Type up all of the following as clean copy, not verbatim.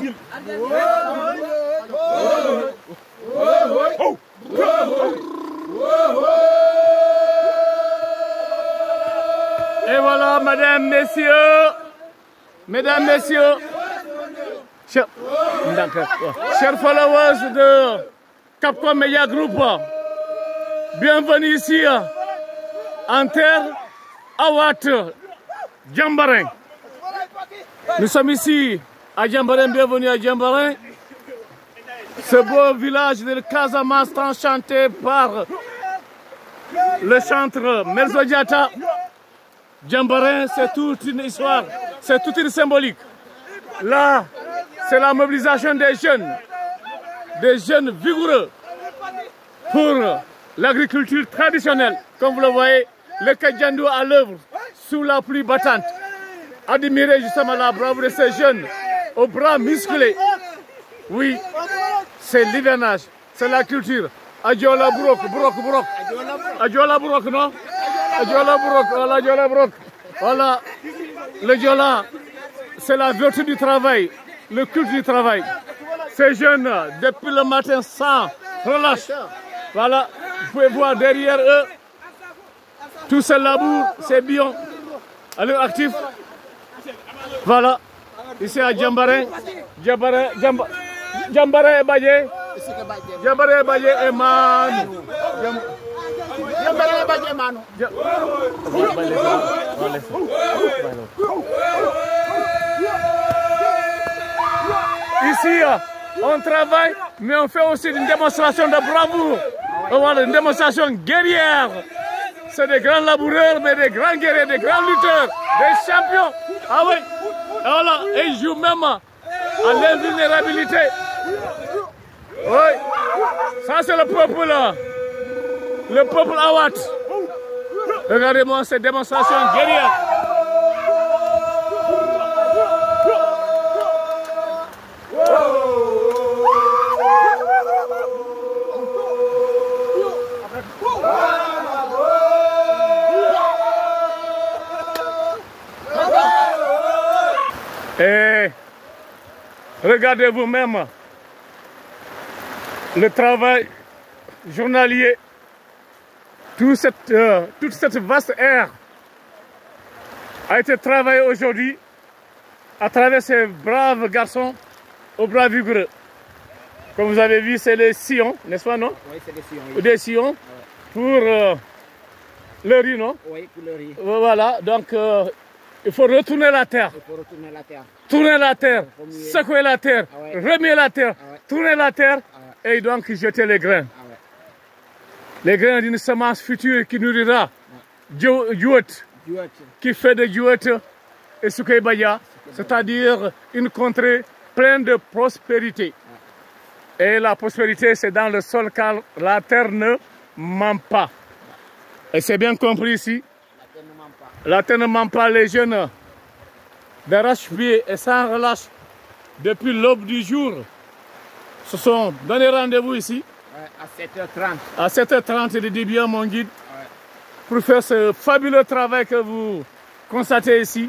Et voilà, mesdames, messieurs, chers followers de Capcom Media Group, bienvenue ici en terre Awat Djambarin. Nous sommes ici à Djambarin, bienvenue à Djambarin. Ce beau village de Casamance enchanté par le chanteur Melzo Diatta. Djambarin, c'est toute une histoire, c'est toute une symbolique. Là, c'est la mobilisation des jeunes vigoureux pour l'agriculture traditionnelle. Comme vous le voyez, le Kadjandou à l'œuvre sous la pluie battante. Admirez justement la bravoure de ces jeunes aux bras musclés. Oui, c'est l'hivernage, c'est la culture. Adjola Bourok. Adjola Bourok, non? Adjola Bourok, voilà Adjola Bourok. Voilà, le Djola, c'est la vertu du travail, le culte du travail. Ces jeunes, depuis le matin, sans relâche. Voilà, vous pouvez voir derrière eux, tout ce labour, c'est bio, à l'heure actif. Voilà, ici à Djambarin, Djambarin et Badje. Djambarin et Badje et Manu. Djambarin et Badje et Manu. Ici, on travaille, mais on fait aussi une démonstration de bravoure. Voilà, une démonstration guerrière. C'est des grands laboureurs, mais des grands guerriers, des grands lutteurs, des champions. Ah oui, voilà, et ils jouent même à l'invulnérabilité. Oui, ça c'est le peuple Awat. Regardez-moi cette démonstration guerrière. Et regardez vous-même le travail journalier, toute cette vaste ère a été travaillée aujourd'hui à travers ces braves garçons aux bras vigoureux. Comme vous avez vu, c'est les sillons, n'est-ce pas, non? Oui, c'est des sillons. Oui. Des sillons pour le riz, non? Oui, pour le riz. Voilà, donc il faut retourner la terre. Il faut retourner la terre. Tourner la terre, secouer la terre, remuer la terre, tourner la terre et donc jeter les grains. Les grains d'une semence future qui nourrira Djouet, qui fait de Djouet et Soukaybaya, c'est-à-dire une contrée pleine de prospérité. Et la prospérité, c'est dans le sol car la terre ne ment pas. Et c'est bien compris ici. La terre ne ment pas, les jeunes d'arrache-pied et sans relâche depuis l'aube du jour se sont donné rendez-vous ici. À 7h30. À 7h30 de début, mon guide, pour faire ce fabuleux travail que vous constatez ici.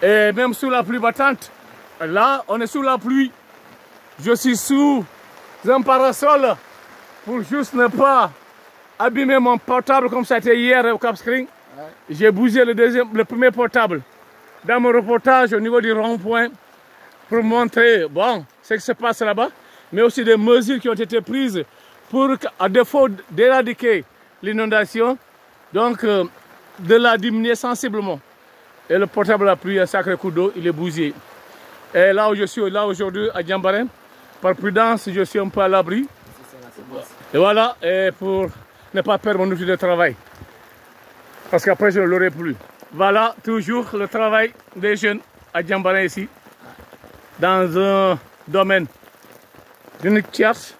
Et même sous la pluie battante, là, on est sous la pluie. Je suis sous un parasol pour juste ne pas abîmer mon portable comme ça a été hier au Cap Skirring. J'ai bougé le premier portable dans mon reportage au niveau du rond-point pour montrer bon, ce qui se passe là-bas, mais aussi des mesures qui ont été prises pour, à défaut d'éradiquer l'inondation, donc de la diminuer sensiblement. Et le portable a pris un sacré coup d'eau, il est bousillé. Et là où je suis là aujourd'hui à Djambarin, par prudence, je suis un peu à l'abri. Et voilà, et pour ne pas perdre mon outil de travail. Parce qu'après, je ne l'aurai plus. Voilà, toujours le travail des jeunes à Djambarin ici, dans un domaine d'une tierce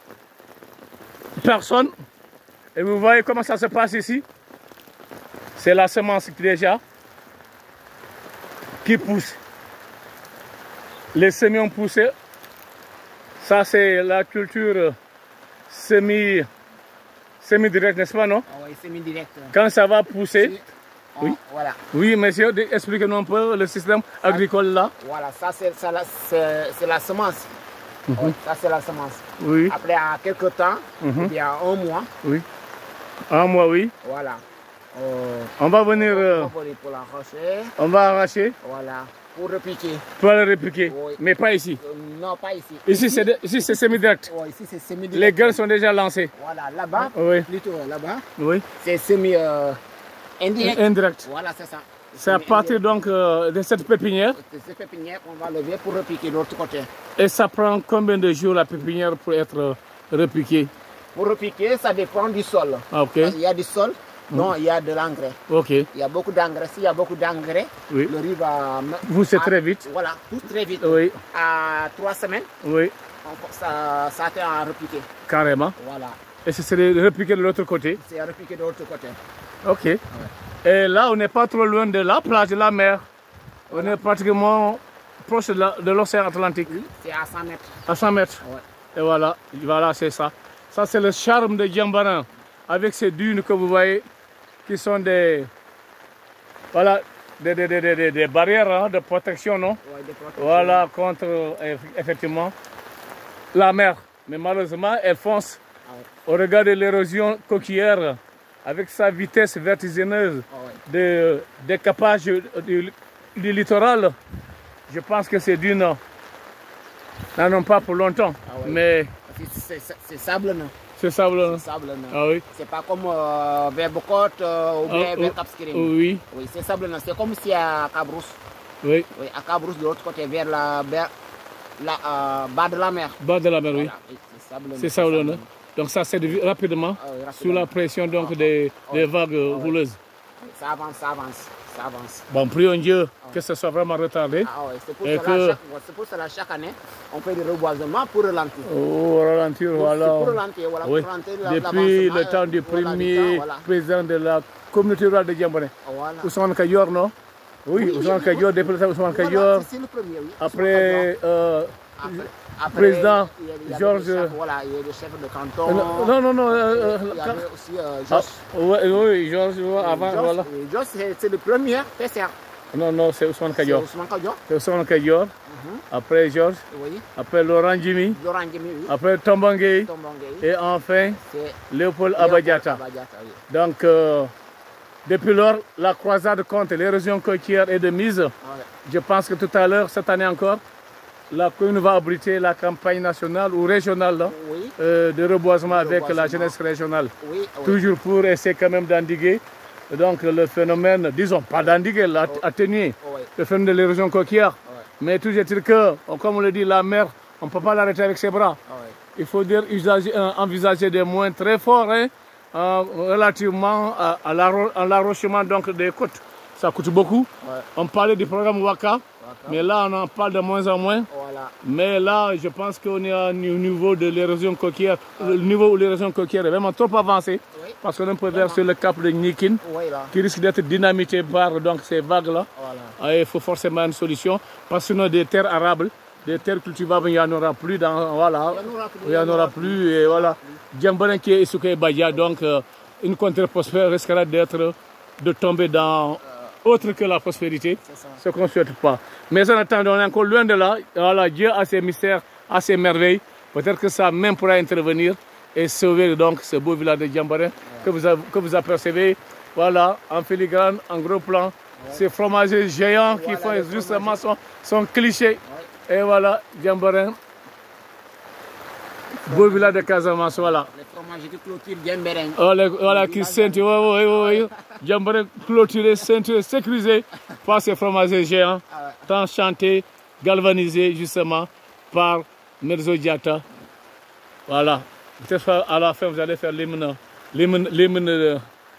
personne. Et vous voyez comment ça se passe ici. C'est la semence déjà qui pousse. Les semis ont poussé. Ça, c'est la culture semi-direct, n'est-ce pas, non? Ah oui, semi-direct. Quand ça va pousser, Oui. Voilà. Oui, monsieur, expliquez-nous un peu le système agricole là. Voilà, ça c'est la semence. Ça c'est la semence. Oui. Après, à quelques temps, ou bien un mois, Oui. Un mois, oui. voilà. On va venir. On va venir pour l'arracher. On va arracher Voilà. Pour repiquer. pour le répliquer. Oui. Mais pas ici. Non, pas ici. Ici, c'est semi-direct. Ouais, ici c'est semi. Les graines sont déjà lancées. Voilà, là-bas, Oui. plutôt là-bas, Oui. c'est semi indirect. Indirect. Voilà, c'est ça. C'est à partir donc de cette pépinière. C'est cette pépinière qu'on va lever pour repiquer de l'autre côté. Et ça prend combien de jours la pépinière pour être repiquée? Pour repiquer, ça dépend du sol. Ah, ok. Il y a du sol, non, il y a de l'engrais. Ok. Il y a beaucoup d'engrais. S'il y a beaucoup d'engrais, Oui. le riz va... Poussez très vite. Voilà, pousse très vite. Oui. À 3 semaines, Oui. ça atteint à repiquer. Carrément. Voilà, Et ce serait repiqué de l'autre côté. c'est à repiquer de l'autre côté. Ok. Et là, on n'est pas trop loin de la plage de la mer. On est pratiquement proche de l'océan Atlantique. Oui, c'est à 100 mètres. À 100 mètres. Ouais. Et voilà, c'est ça. Ça, c'est le charme de Djambarin. Avec ces dunes que vous voyez, qui sont des... Voilà, des barrières hein, de protection, non? Ouais, des protections. Voilà, contre, effectivement, la mer. Mais malheureusement, elle fonce au regard de l'érosion coquillère, avec sa vitesse vertigineuse de décapage du littoral. Je pense que ces dunes n'en ont pas pour longtemps. Mais C'est sablonneux. c'est sablonneux. C'est sablonneux. Ah oui. C'est pas comme vers Bocot ou bien vers Cap Skirring. Oui. Oui, c'est sablonneux. C'est comme si à Cabrousse. Oui. Oui, à Cabrousse, de l'autre côté, vers la bas de la mer. Bas de la mer, oui. Voilà, oui, c'est sablonneux. C'est sablonneux. Donc ça séduit rapidement, sous la pression donc, des vagues rouleuses. Oui, ça avance, ça avance, ça avance. Bon, prions Dieu que ce soit vraiment retardé. Ah ouais, c'est pour, Et pour cela, chaque année, on fait des reboisements pour ralentir. Oh, ralentir, voilà. Pour ralentir, voilà. Oui. Pour ralentir Depuis le temps du voilà, premier voilà. président de la communauté rurale de Djambarin, Voilà. Ousmane Kayor, non? Oui, Ousmane Kayor, depuis le temps Ousmane Kayor. C'est le premier, oui. Après, Après, président il y a Georges. Voilà, il y a le chef de canton. Non. Il y avait aussi Georges. Oui, Georges, avant, voilà. Georges, c'est le premier PCR. Non, c'est Ousmane Kayor. C'est Ousmane Kayor. C'est Ousmane Kayor. Après Georges. Oui. Après Laurent Djimi. Laurent Djimi, oui. Après Tombangé. Tombangé. Et enfin, C'est Léopold Abadiata. Abadiata, oui. Donc, depuis lors, la croisade contre l'érosion côtière est de mise. Je pense que tout à l'heure, cette année encore, la commune va abriter la campagne nationale ou régionale là, Oui. de reboisement avec la jeunesse régionale. Oui, oui. Toujours pour essayer quand même d'endiguer donc le phénomène, disons pas d'endiguer, atténuer Oui. le phénomène de l'érosion côtière. Mais toujours est-il que, comme on le dit, la mer, on ne peut pas l'arrêter avec ses bras. Il faut dire envisager des moyens très forts hein, relativement à l'arrochement donc des côtes. Ça coûte beaucoup. On parlait du programme Waka, mais là on en parle de moins en moins. Voilà. Mais là, je pense qu'on est au niveau de l'érosion côtière, le niveau où l'érosion côtière est vraiment trop avancé, parce qu'on peut vers sur le cap de Nikin, qui risque d'être dynamité par donc, ces vagues-là. Voilà. Il faut forcément une solution, parce que sinon des terres arables, des terres cultivables, il n'y en aura plus. Voilà, il n'y en aura plus. Et voilà, Djambarin qui est Issouké Badia, donc une contrée prospère risquera de tomber dans autre que la prospérité, ce qu'on ne souhaite pas. Mais en attendant, on est encore loin de là. Voilà, Dieu a ses mystères, a ses merveilles. Peut-être que ça même pourra intervenir et sauver donc ce beau village de Djambarin que vous apercevez. Voilà, en filigrane, en gros plan, ces fromagers géants qui font justement son cliché. Et voilà, Djambarin, beau village de Casamance, voilà. Les fromages de clôture Djambarin. Voilà, qui ceinture, oui. Djambarin clôturé, ceinture, sécurisé par ces fromagers géants, tant chantés, galvanisés justement par Merzo Diatta. Voilà. Peut-être à la fin, vous allez faire l'hymne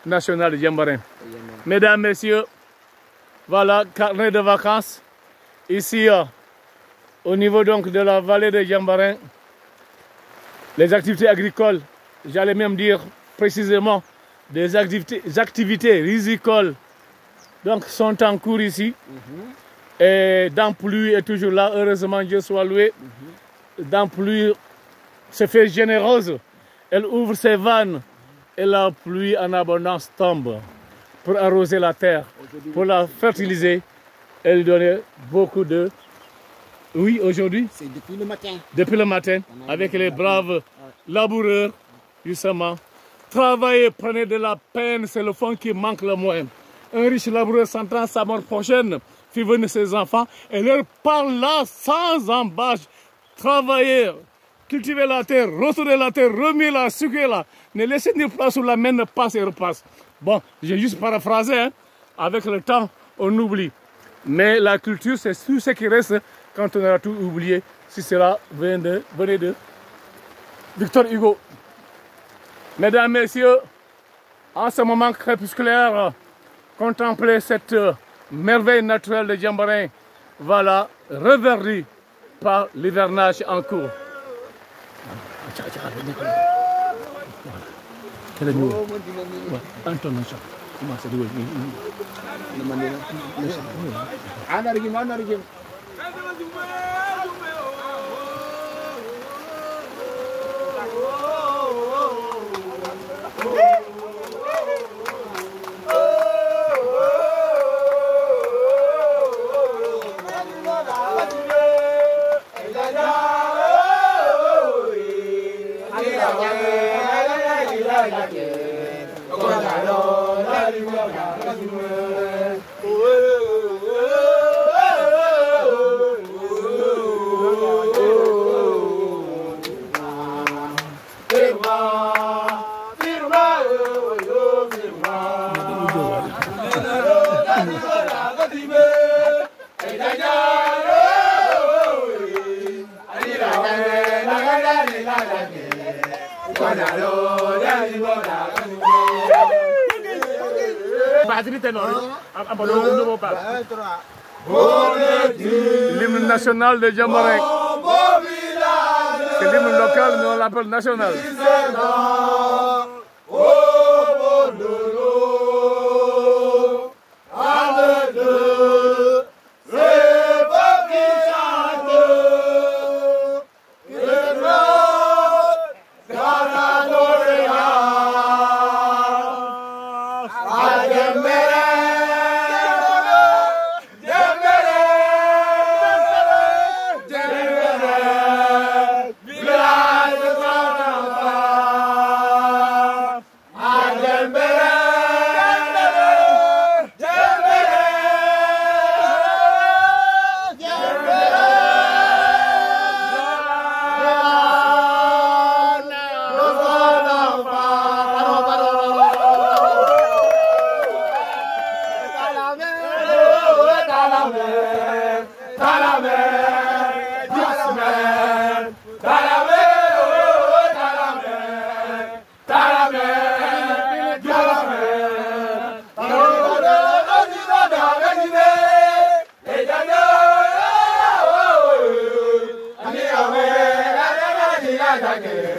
national de Djambarin. Mesdames, messieurs, voilà, carnet de vacances. Ici, au niveau donc de la vallée de Djambarin, les activités agricoles, j'allais même dire précisément des activités risicoles donc, sont en cours ici. Et Dampluie est toujours là, heureusement Dieu soit loué. Dampluie se fait généreuse, elle ouvre ses vannes et la pluie en abondance tombe. pour arroser la terre, pour la fertiliser et lui donner beaucoup de... Oui, aujourd'hui? C'est depuis le matin. Depuis le matin, avec les braves laboureurs, justement. Travailler, prenez de la peine, c'est le fond qui manque le moins. Un riche laboureur s'entend sa mort prochaine, fait venir ses enfants et leur parle là sans embâche. Travailler, cultiver la terre, retourner la terre, remuer-la, sucrer-la. Ne laissez ni place où la main ne passe et repasse. Bon, j'ai juste paraphrasé, hein. Avec le temps, on oublie. Mais la culture, c'est tout ce qui reste quand on aura tout oublié. Si cela venait de Victor Hugo. Mesdames, Messieurs, en ce moment crépusculaire, contempler cette merveille naturelle de Diambarin, voilà, reverdie par l'hivernage en cours. L'hymne national de Diambarin. C'est l'hymne local, mais on l'appelle national.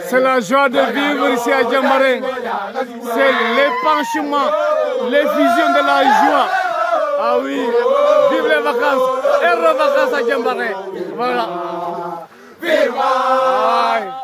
C'est la joie de vivre ici à Diambarin. C'est l'épanchement, l'effusion de la joie. Ah oui, vive les vacances et re-vacances à Diambarin. Voilà. Vive!